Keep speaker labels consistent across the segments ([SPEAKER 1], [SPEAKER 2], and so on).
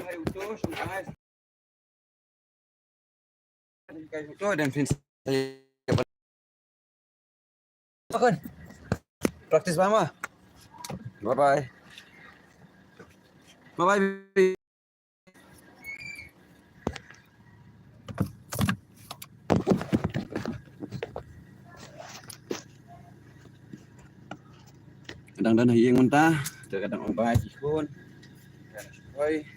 [SPEAKER 1] Hai utuh sampai guys utuh dan fans saya kan praktis mama. Bye bye. Bye bye. Kadang-kadang hiing mentah, kadang obat pun. Oi,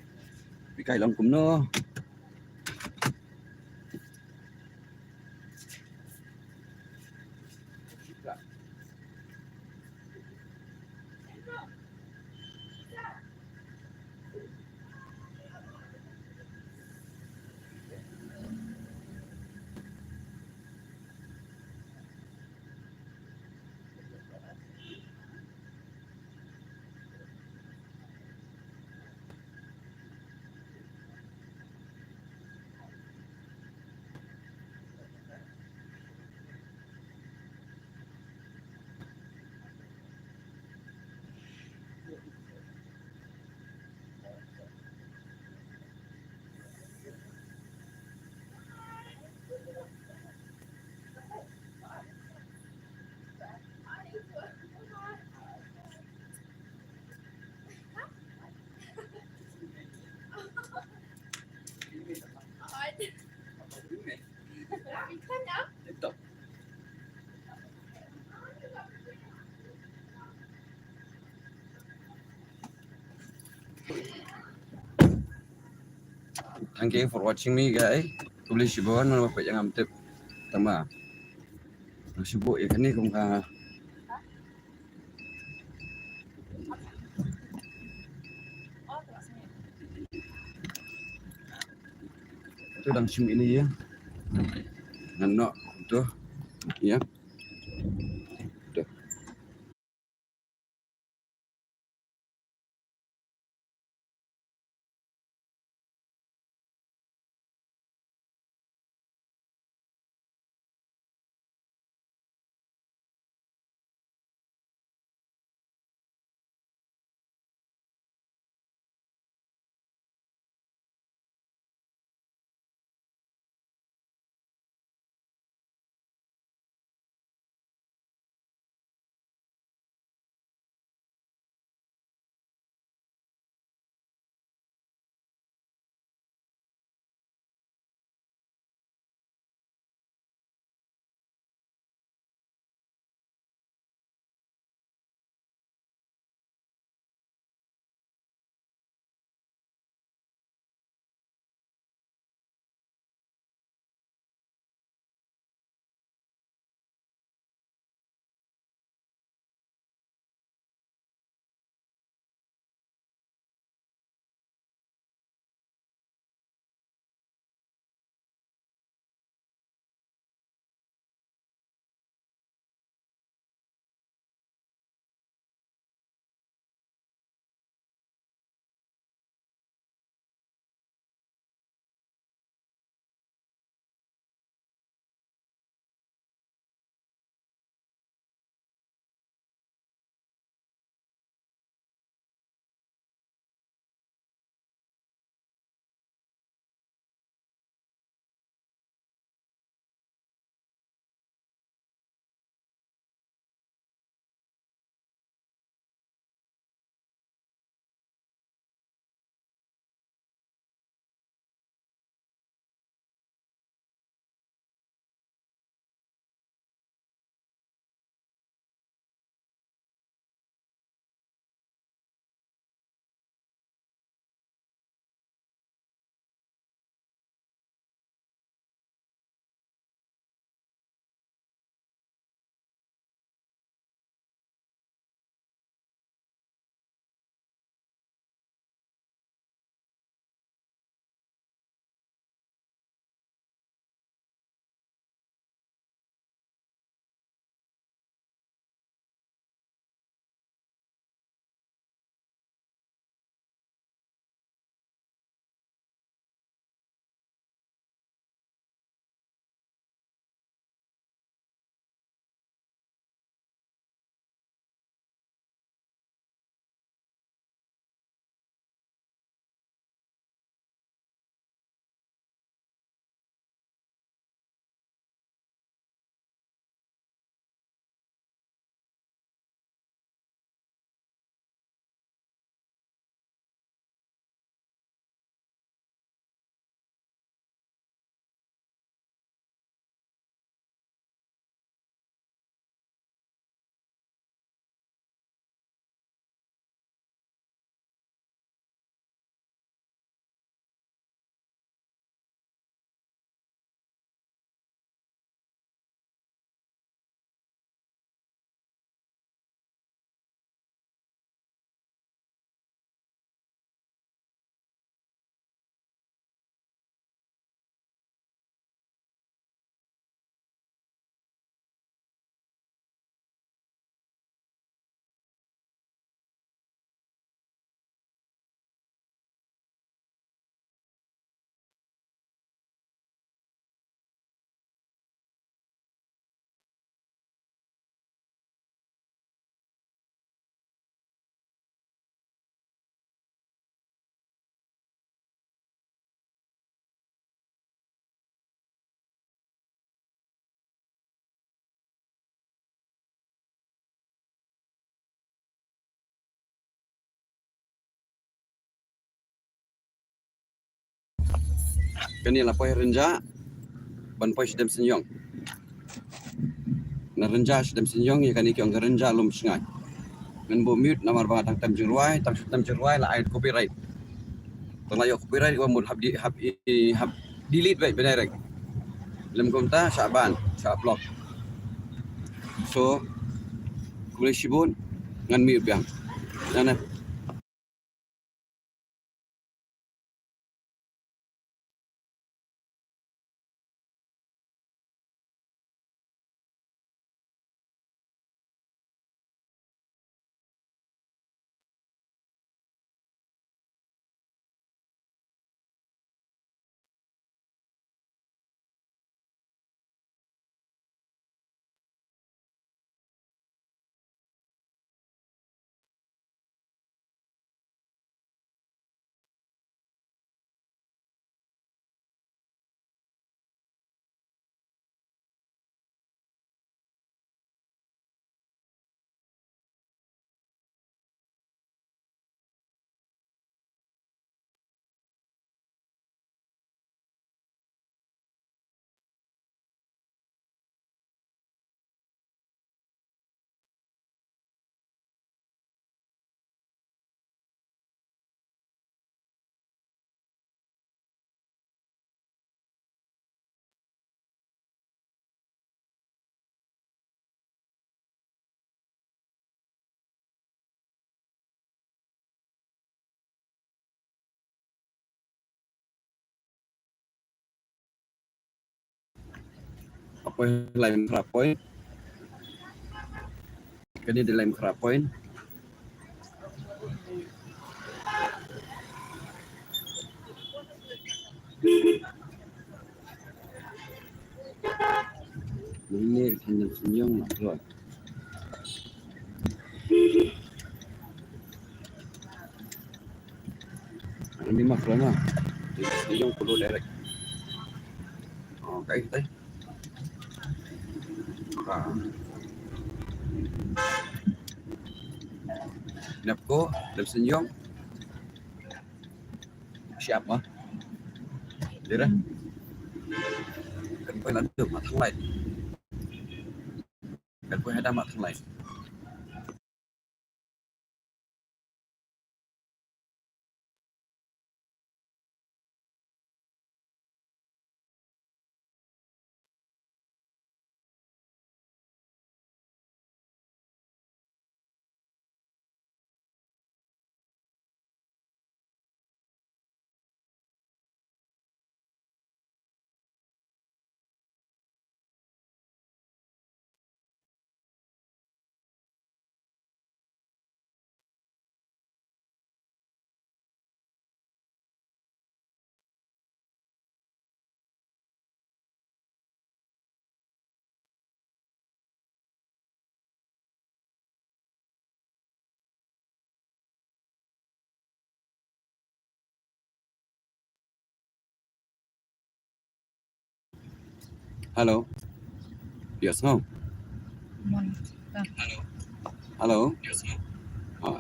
[SPEAKER 1] bikai long kumno. Thank you for watching me guys. Tulis sibuan mana bapak jangan tip tambah. Sibuk ya kan ni kung ka. Itu dang sim ini ya. Nganok tu ya. Kani lapoi renja ban poi sedem senyong. Na renja sedem senyong ya kani kyong renja lum sengai. Ngan bo mute namar ba tang tam jirwai tam jirwai la ait copyright. Tang layo copyright wa mud hab delete baik bedirect. Lem komta Syaban, Syablok. So boleh sibun ngan mute biang. Nana apa lain kerapoi. Kani di lain kerapoi. Ini senyum nak keluar. Ini mah keluar. Senyum perlu direct. Okay, tay. Napko, dalam senyum. Siapa? Dira. Kan kau lantu mat lain. Kan kau ada mat lain. Halo. Yes, no. Halo. Yes, no. Ah.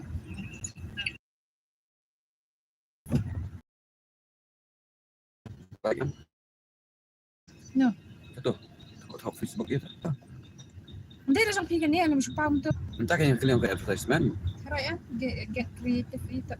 [SPEAKER 1] Baik kan?
[SPEAKER 2] No.
[SPEAKER 1] Betul. Kau tahu Facebook itu.
[SPEAKER 2] Det är det som piggar ner när man köper om det.
[SPEAKER 1] Entah kan yang kalian ke advertisement.
[SPEAKER 2] Raya, get creative itu.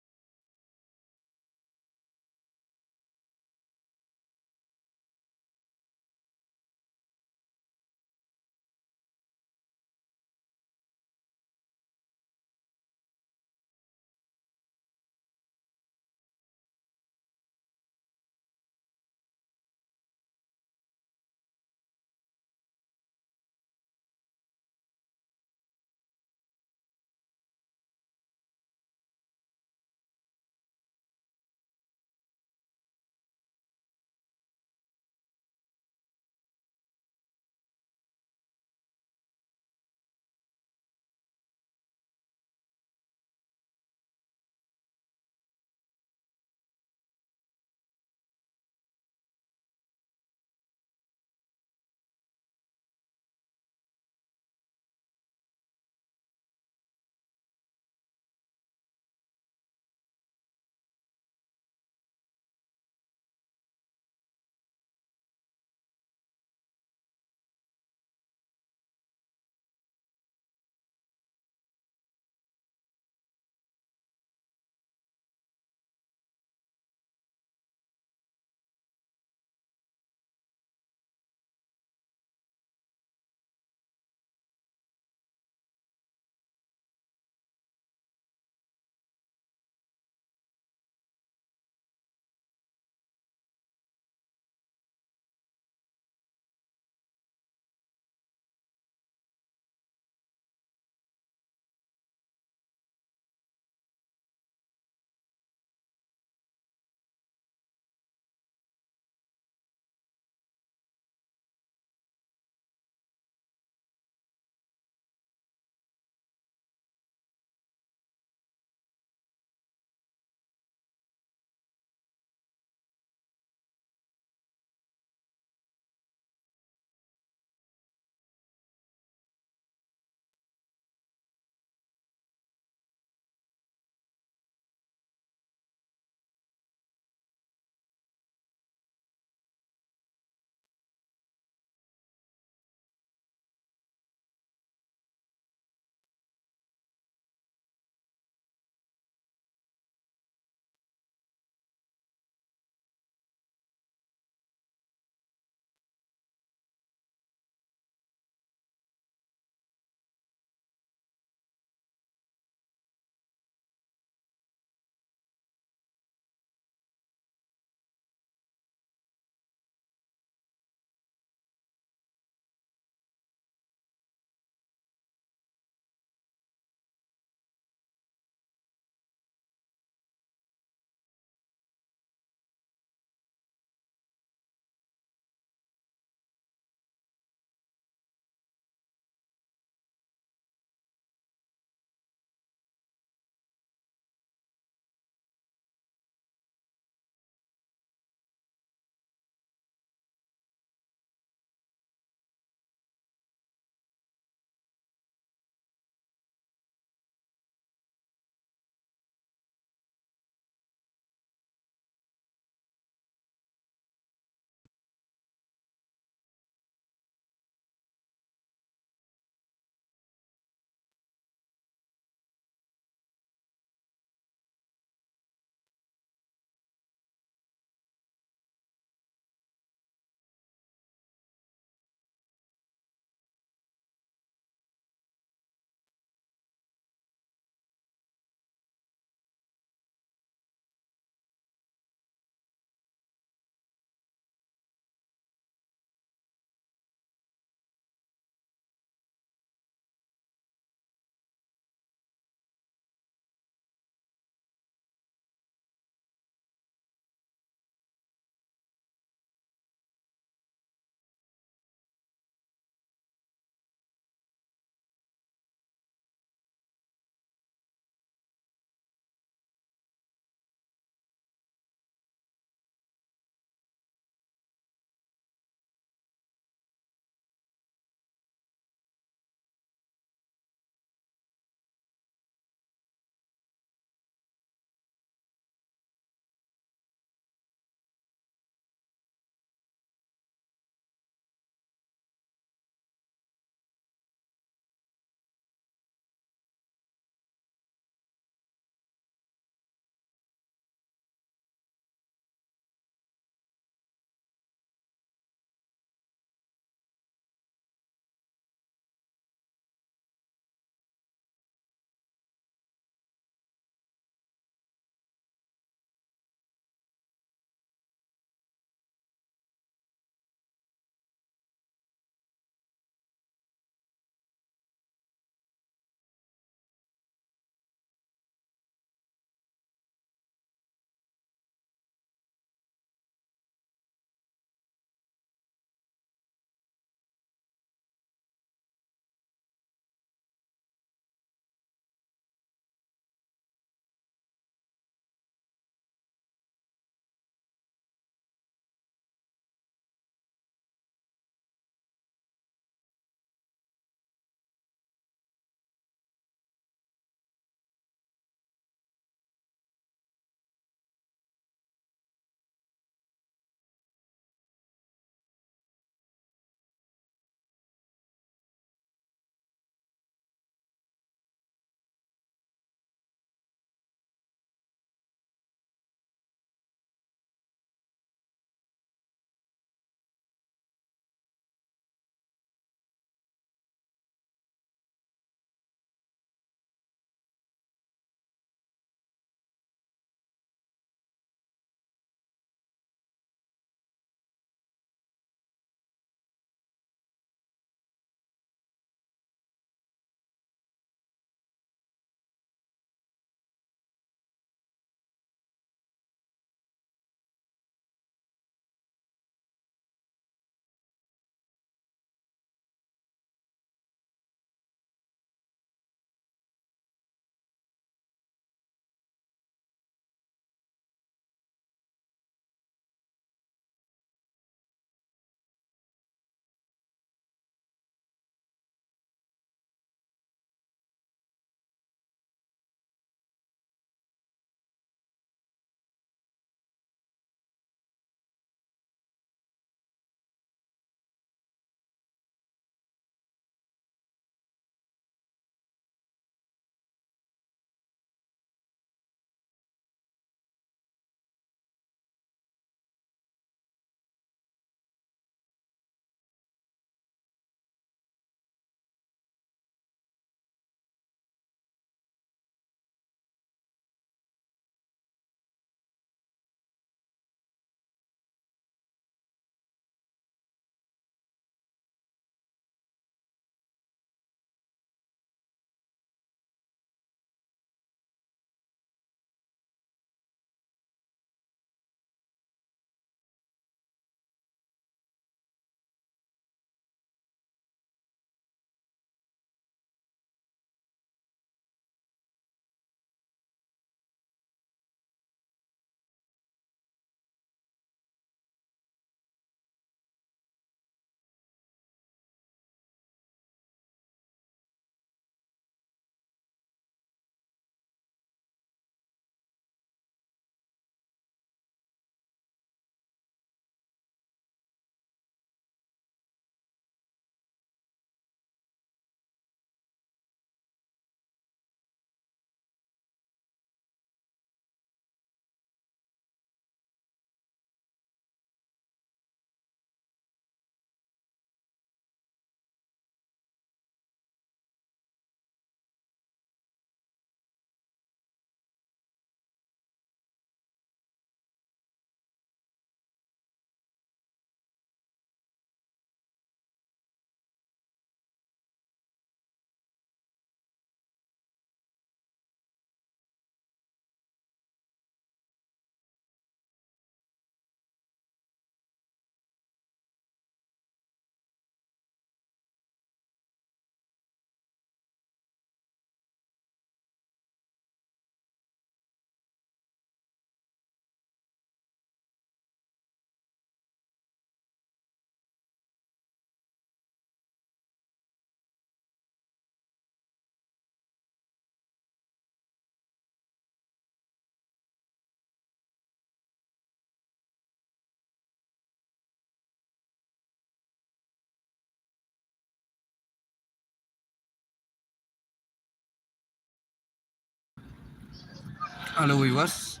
[SPEAKER 1] Halo viewers,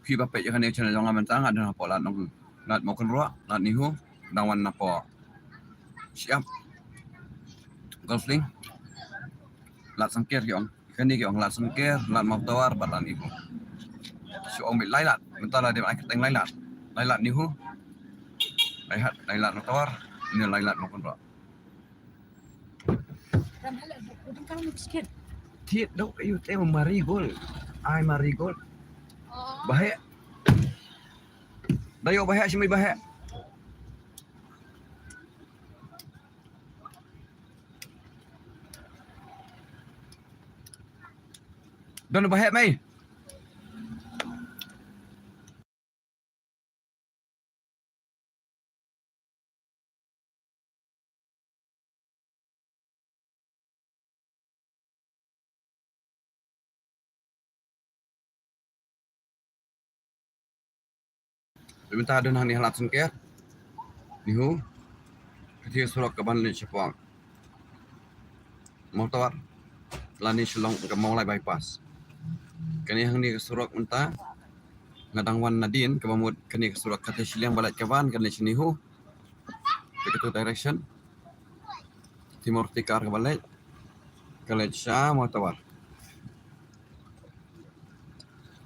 [SPEAKER 1] khi bapak jangan ni channel jangan mentang ada apa lat nong lat mau keluar lat nihu dawan apa siap golfing lat sangkir yong kan ni yong lat sangkir lat mau tawar batan nihu si ong mit lailat bentar lah dia akhir teng lailat nihu lailat mau tawar ni lailat mau keluar
[SPEAKER 2] Dan هلا بدهم كانوا بسكت.
[SPEAKER 1] tiệt đâu yêu teo marigold ai marigold bahe dayo bahe si may bahe dan bahe may Bentar dan hani halat sengket nihu ketika surat ke ban ni sepang mau tawar lani selong ke mau lai bypass kani hang ni surat mentah ngadang wan nadin ke mamut kani surat kata siliang balat ke ban kani sinihu ke direction timur tikar ke balik kali sya mau tawar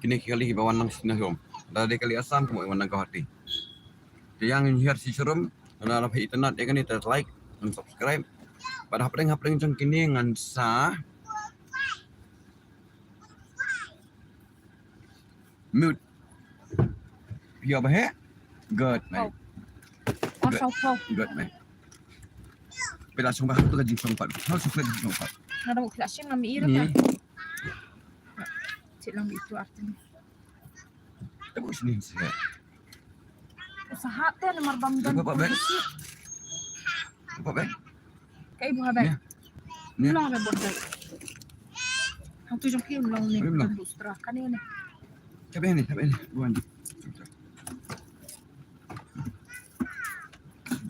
[SPEAKER 1] kini kali bawan nang sinahum dari kali asam ke mau nang hati yang hier si serum ana la internet ya kani like dan subscribe pada hapring jeng kini ngan sa mute Pia bahe good mate
[SPEAKER 2] Kau.
[SPEAKER 1] good mate Pila sung bahat tu ka jing sung pat how sung pat jing sung pat
[SPEAKER 2] Nada mo klaseng na miira
[SPEAKER 1] ni
[SPEAKER 2] ka. Silang itu artinya.
[SPEAKER 1] aku sini sih
[SPEAKER 2] Usaha teh na marbamdan.
[SPEAKER 1] Apa, Bek? apa bae
[SPEAKER 2] Kay ibu habay.
[SPEAKER 1] ni
[SPEAKER 2] Ulang na borday. Ang tujong kayo ulang ni
[SPEAKER 1] Ulang.
[SPEAKER 2] industria kanina.
[SPEAKER 1] tabe ni buan dia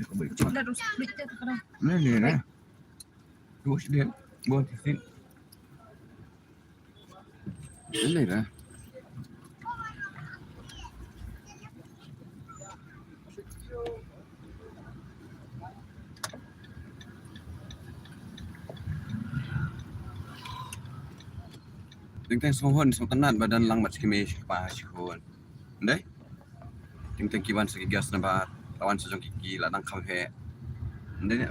[SPEAKER 1] ko baik
[SPEAKER 2] Wala ro split teh kana.
[SPEAKER 1] ni na tu dia buan tisin ini lah Tingtang sohon so tenan badan lang mat sikime pa sikon. Ndai? Tingtang kiban sa gas na ba tawan sa jong kiki la nang khamhe. Ndai ni.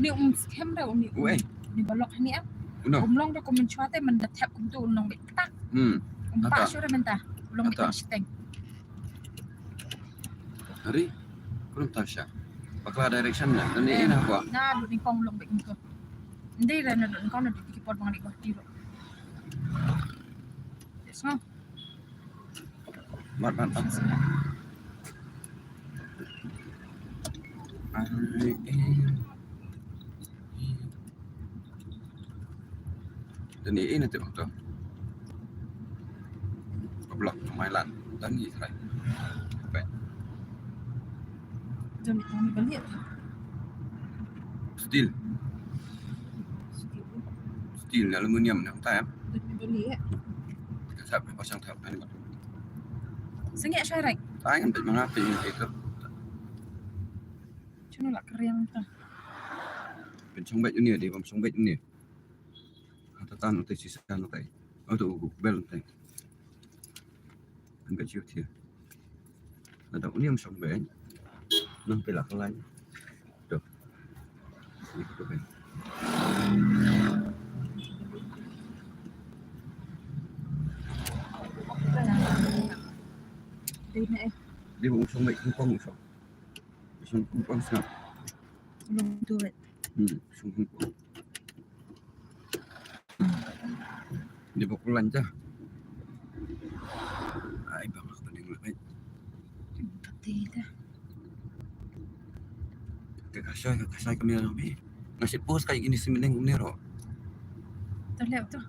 [SPEAKER 2] Ni scam daw ni.
[SPEAKER 1] Uy.
[SPEAKER 2] Ni balok ni ah.
[SPEAKER 1] Uno.
[SPEAKER 2] Umlong da komen chwate man da tap kum tu ulong bita.
[SPEAKER 1] Ata.
[SPEAKER 2] Pa sure menta. Ulong
[SPEAKER 1] Ata.
[SPEAKER 2] bita steng.
[SPEAKER 1] Hari. Kurang tahu siya. Pakla direction na. Nani ina ko.
[SPEAKER 2] Na do ni kong ulong bita. Hindi ra na don kong na dikipod mga ligo tiro. Yes nga.
[SPEAKER 1] Mat. Dan ini tu betul. Blok Thailand dan ni Thai. Baik.
[SPEAKER 2] Don ni balik.
[SPEAKER 1] Steel aluminium ni Thai.
[SPEAKER 2] Don ni balik.
[SPEAKER 1] Thap pasang thap ini.
[SPEAKER 2] Sengit siya right.
[SPEAKER 1] Thai kan tak mengapi itu.
[SPEAKER 2] Cuma lah keriang ta.
[SPEAKER 1] เป็นช่องเบ็ดอยู่เนี่ยดิผมช่องเบ็ดอยู่เนี่ยถ้าตั้งตัวชิสันตัวเอาตัวเบลตัวเป็นเบ็ดชิวเทียแล้วตรงนี้มันช่องเบ็ดนั่งไปหลักอะไรเดี๋ยวนี่ก็เป็น
[SPEAKER 2] Đi nè.
[SPEAKER 1] đi vùngช่องเบ็ดคุ้มป้องช่องคุ้มป้องสับ
[SPEAKER 2] Ulong tu right.
[SPEAKER 1] ช่องคุ้มป้องdi bukulan cah ay bang ako ning lapit
[SPEAKER 2] Pati ta.
[SPEAKER 1] kakasay kami na nabi ngasip post kayak gini semineng kumnero
[SPEAKER 2] Terlihat tu.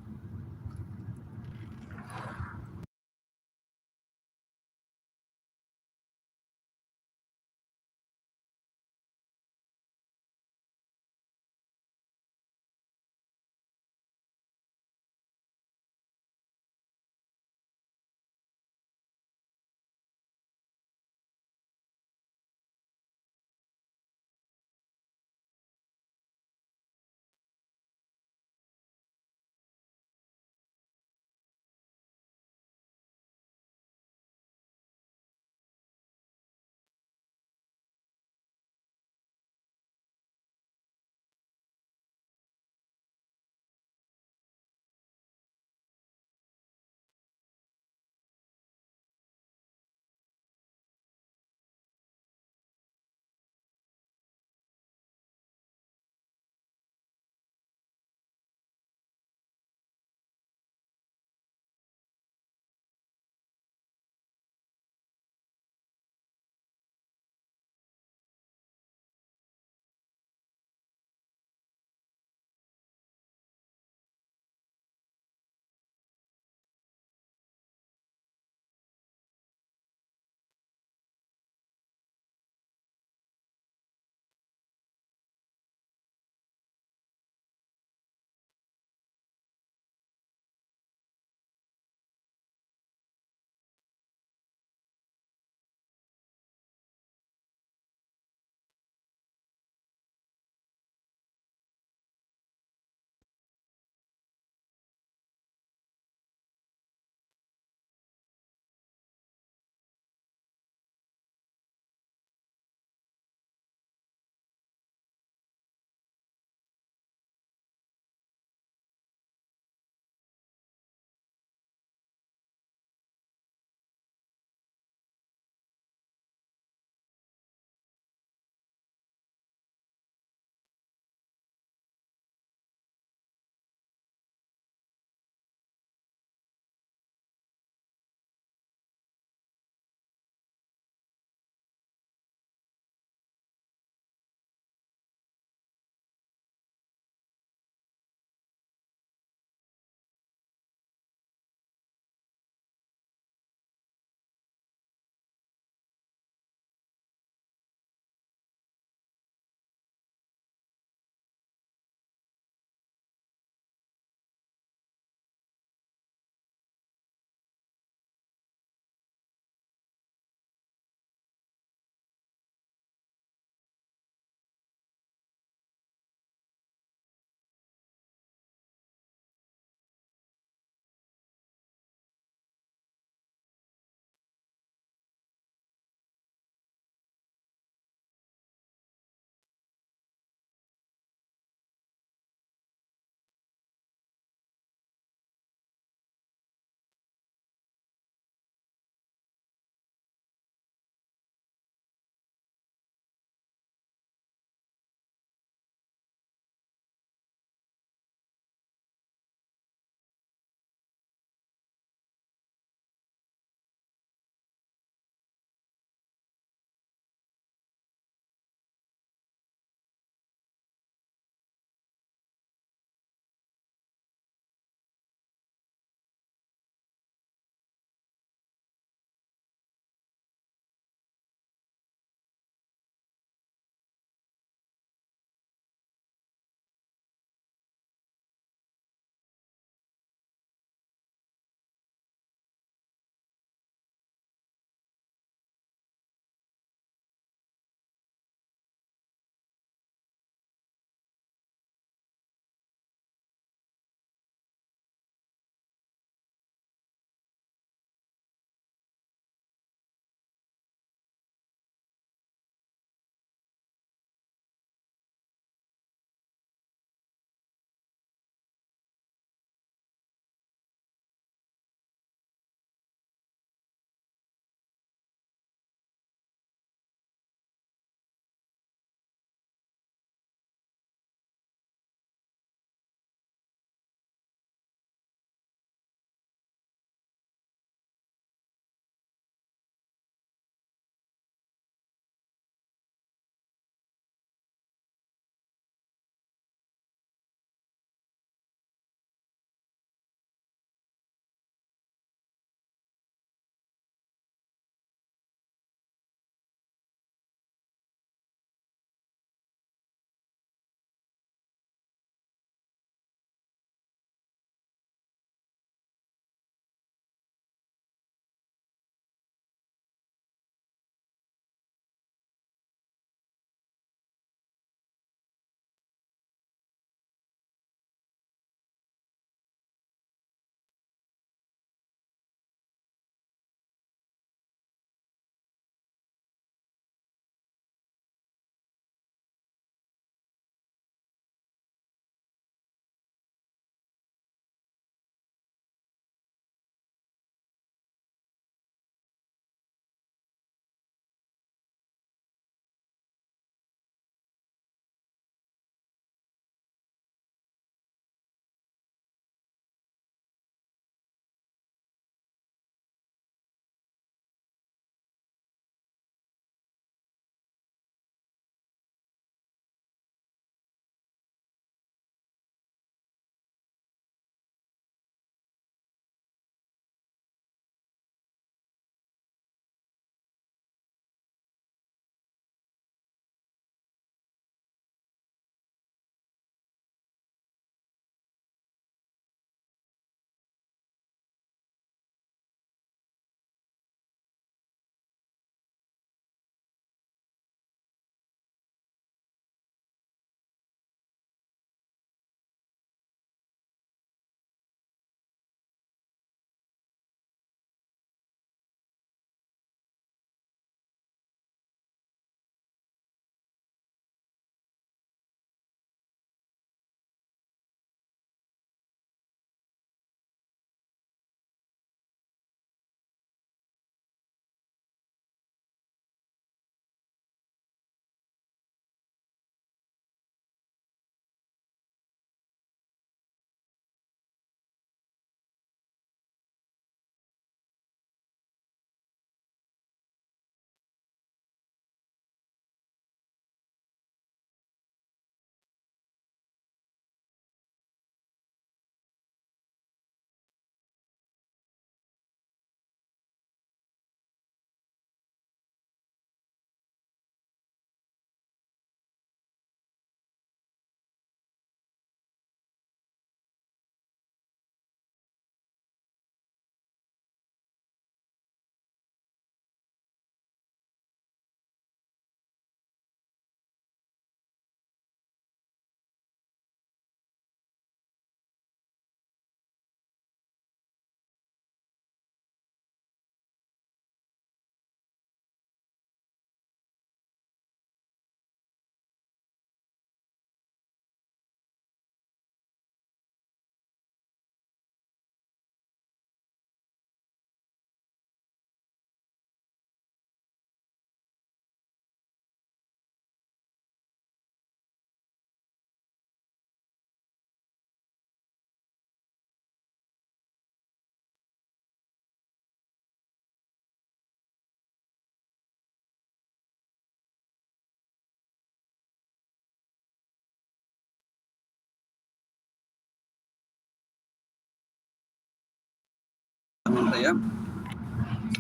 [SPEAKER 1] ya.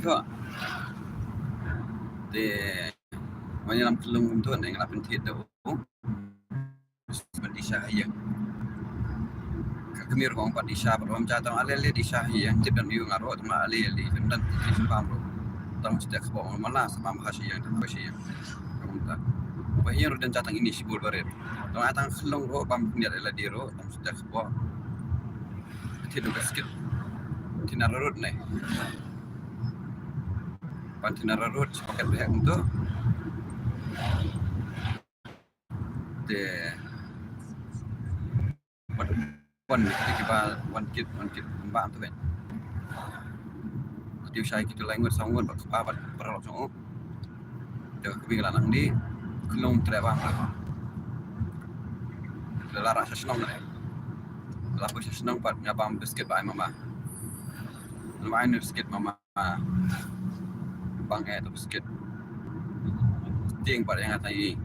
[SPEAKER 1] Ko de manyalam kelung tu ning la pentit tu. Seperti syahiyah. Kemir kong pat di syah rom jatang ale di syahiyah tip dan yu ngaro tama ale dan simpam ro. Tang setiap kebong mana sama mahasiswa yang mahasiswa. Kamu Bahaya dan catang ini sibul barir. Tong atang kelong ro bam niat ela diro tang setiap kebong. Tidur basket. Tinar road nih. Pantinar road sepakat behak untuk de wan kita mbak tu kan. Tiu syai kita lain ngot sangon bak sepapat peralok song. Dah kebilang nang di kelong terbang. Lara senang nih. Lalu saya senang pat ngabam basket by mama. Lumayan basket mama. Bang tu basket. Ting pat yang atai.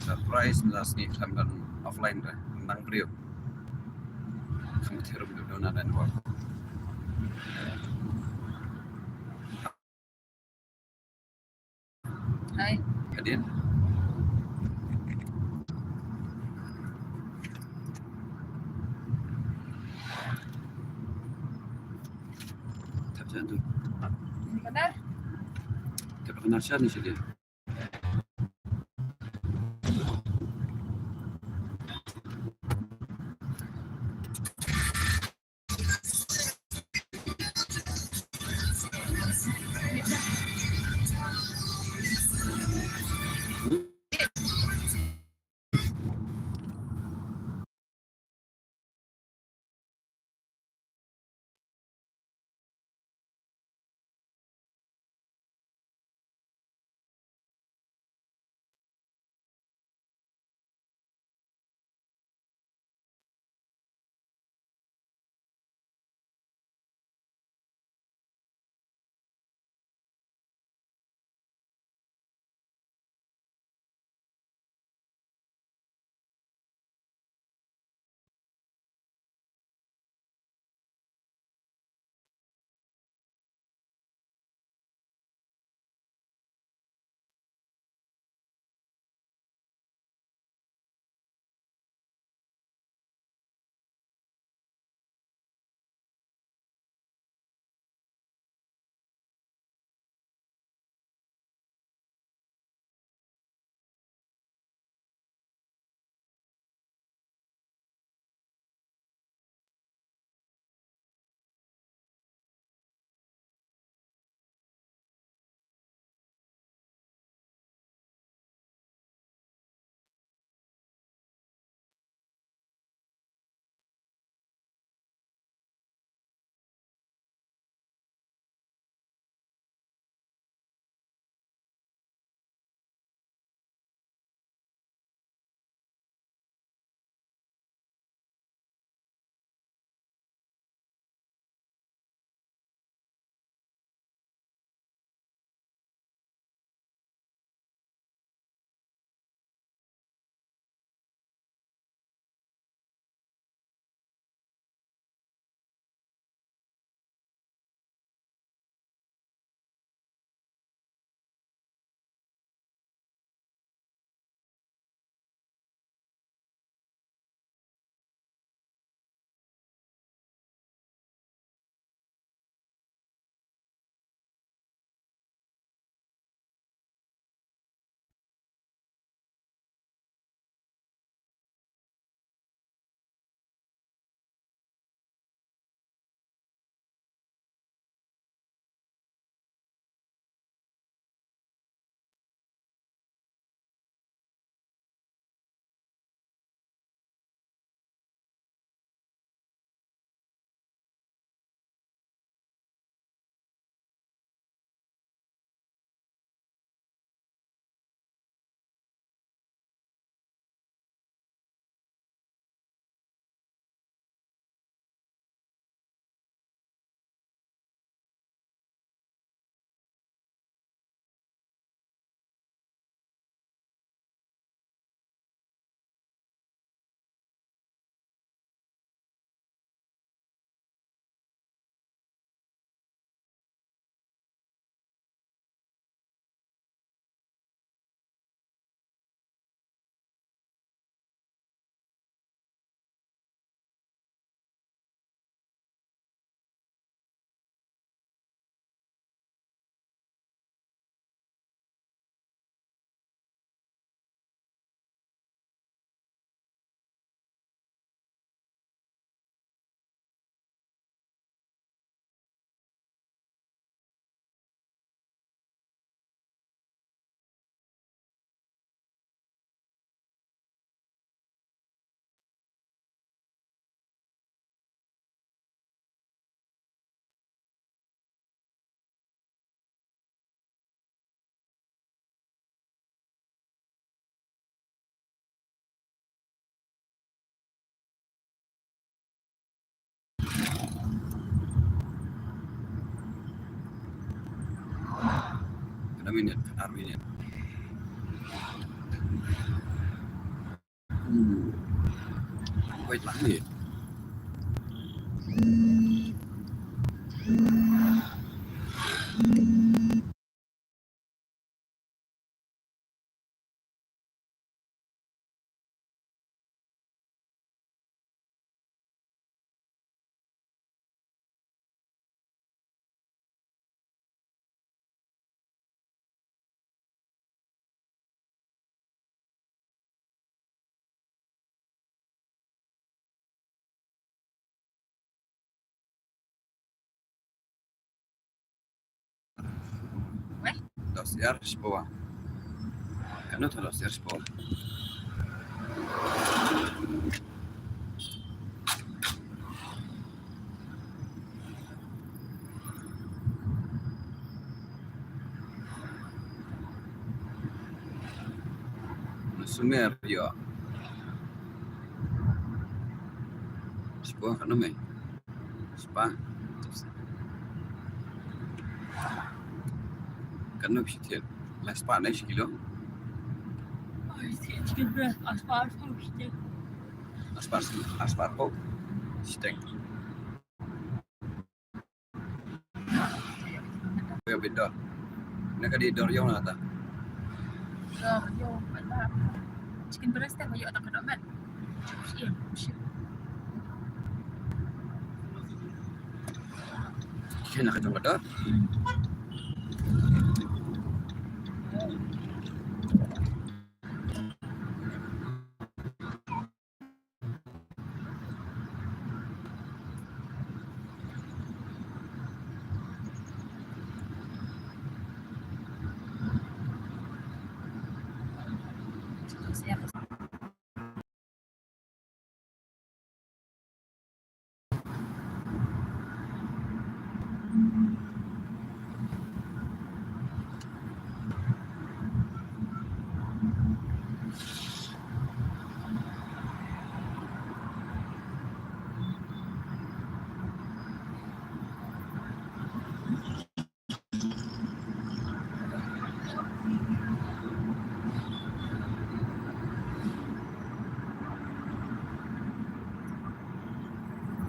[SPEAKER 1] Surprise nas ni kelamban offline dah. Nang beriu. Kamu terus duduk dan buat.
[SPEAKER 2] Hai.
[SPEAKER 1] Kemudian tak jatuh.
[SPEAKER 2] Benar?
[SPEAKER 1] Tak pernah syar ni sedih. minit arwinya. Wait lang nih. Das erste Spur. Kan du ta das erste Spur? Sumer ya. Spur kan du med? Spa. Kan du besitir? La spa na kilo.
[SPEAKER 2] Chicken breast, aspar, stick.
[SPEAKER 1] Aspar po. Stek. Ya beda. Nak di dor yang nata.
[SPEAKER 2] Yo, bala. Chicken breast tak kayo tak kada man. Iya,
[SPEAKER 1] Kena ka jong dor.
[SPEAKER 2] siapa?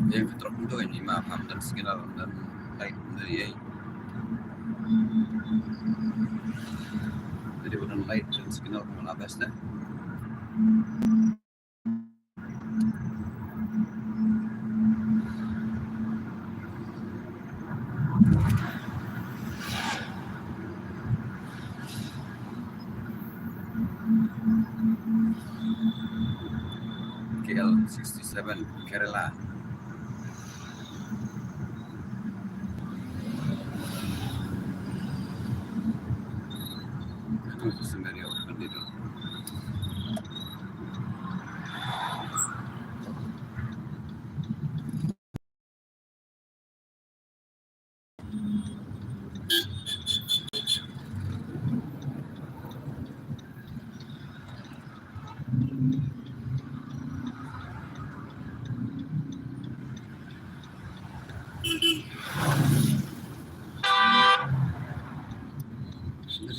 [SPEAKER 1] Yang ketrok itu ini paham dan sekitar dan lain dari AI. Jadi bukan light dan sekitar pun atas dah. KL 67 Kerala. Itu sendiri orang itu.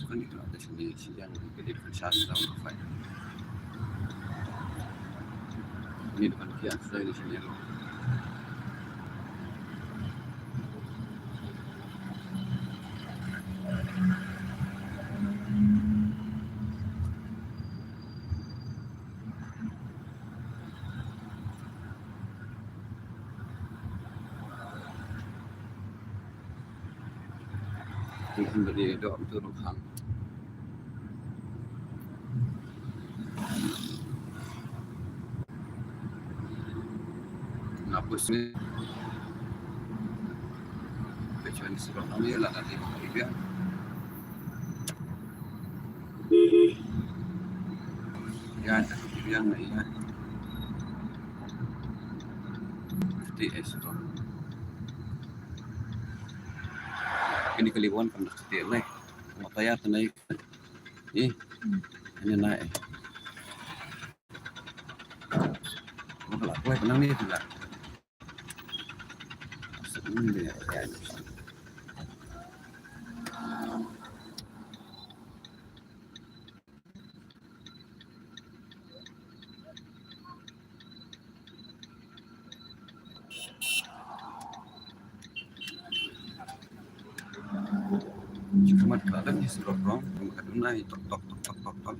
[SPEAKER 1] Kan itu ada sendiri yang jadi sastra apa ya? Ini depan kian sudah di sini. Mungkin dari doa itu ruhang. Ngapus ni kecuali sebab kami lah nanti dia. Ya ada yang lain. TS tu. Ini keliwan kan setia naik. Mau tayar naik. Ini naik. Kalau aku pernah ni tu lah. Ini dia. Cuma kadang di surau rong, kadang naik tok tok tok tok tok tok.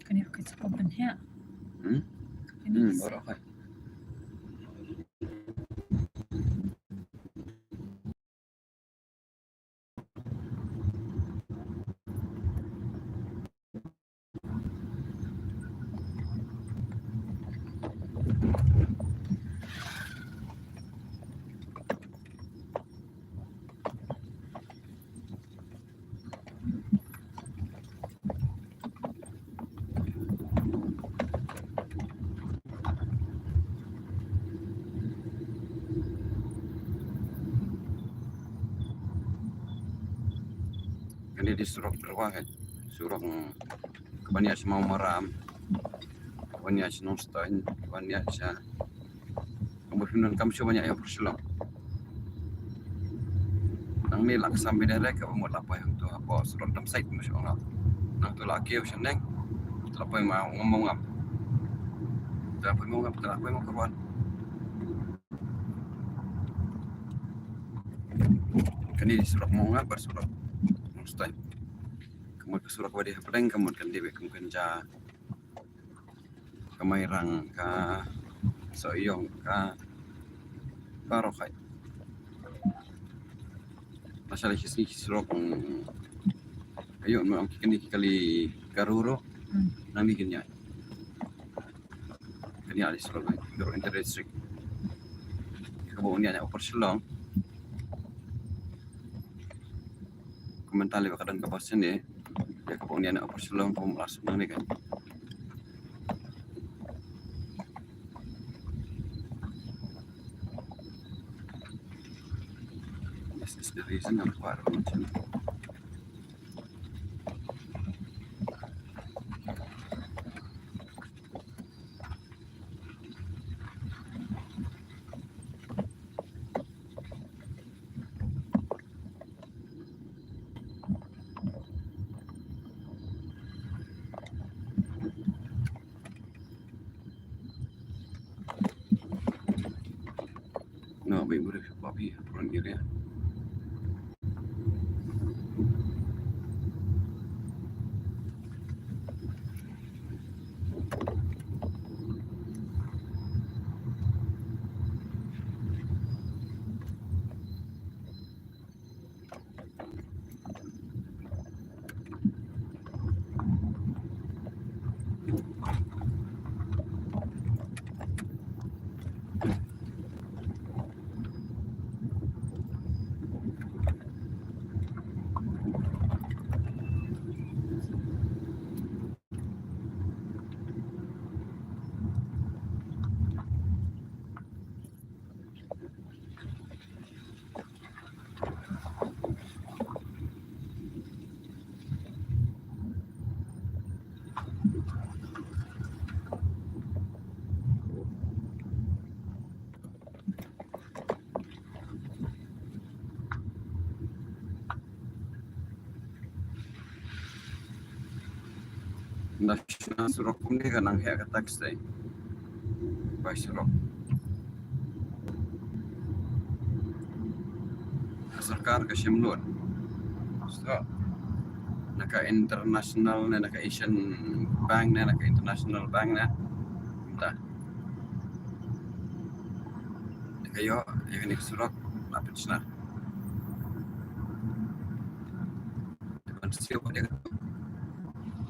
[SPEAKER 2] Kan jag skjuts på den här.
[SPEAKER 1] Baru kan. Ini di surau terwah kan. Surau kebanyakan semua maram. Kebanyakan nonstain, kebanyakan kemudian kami coba banyak yang berselang. Nang ni lak sampai dari ke umur apa yang tu apa surau dalam site masya Allah. Nang tu laki macam neng. Apa yang mau ngomong apa? Apa yang mau ngap? Apa yang mau keluar? Kan di surau mau ngap bersurau nonstain. Kemudian ke surau kawadi hapeng kemudian di kemudian ja kemairang ka soyong ka barokai. Masalah sisi surau ayo mau kini kali garuro nang bikinnya. Kini ada surau garuro interdistrict. Kemudian ada operselong. Komentar lewat kadang ke bos ni. Ya kemudian ada operselong pun langsung nang ni kan. This is the reason I'm part of it. No, may mura papi puron giri. National surok kumni kanang hea ka tax day. Bai surok. Sarkar ka simlon. So, naka international na naka Asian bank na naka international bank na. Ta. Kayo, ikan surok lapit na. Depan siyo ko dia.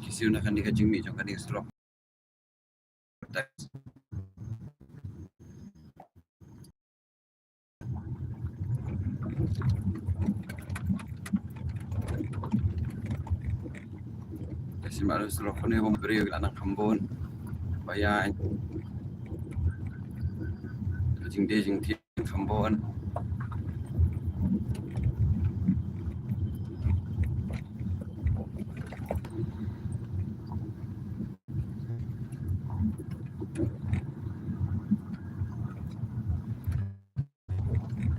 [SPEAKER 1] Kisiyo na kanika jingmi jong kanika surok. Tax. Kasi malu surok ko ni pemberi anak kambon. Bayan. Jing dia jing ti kambon.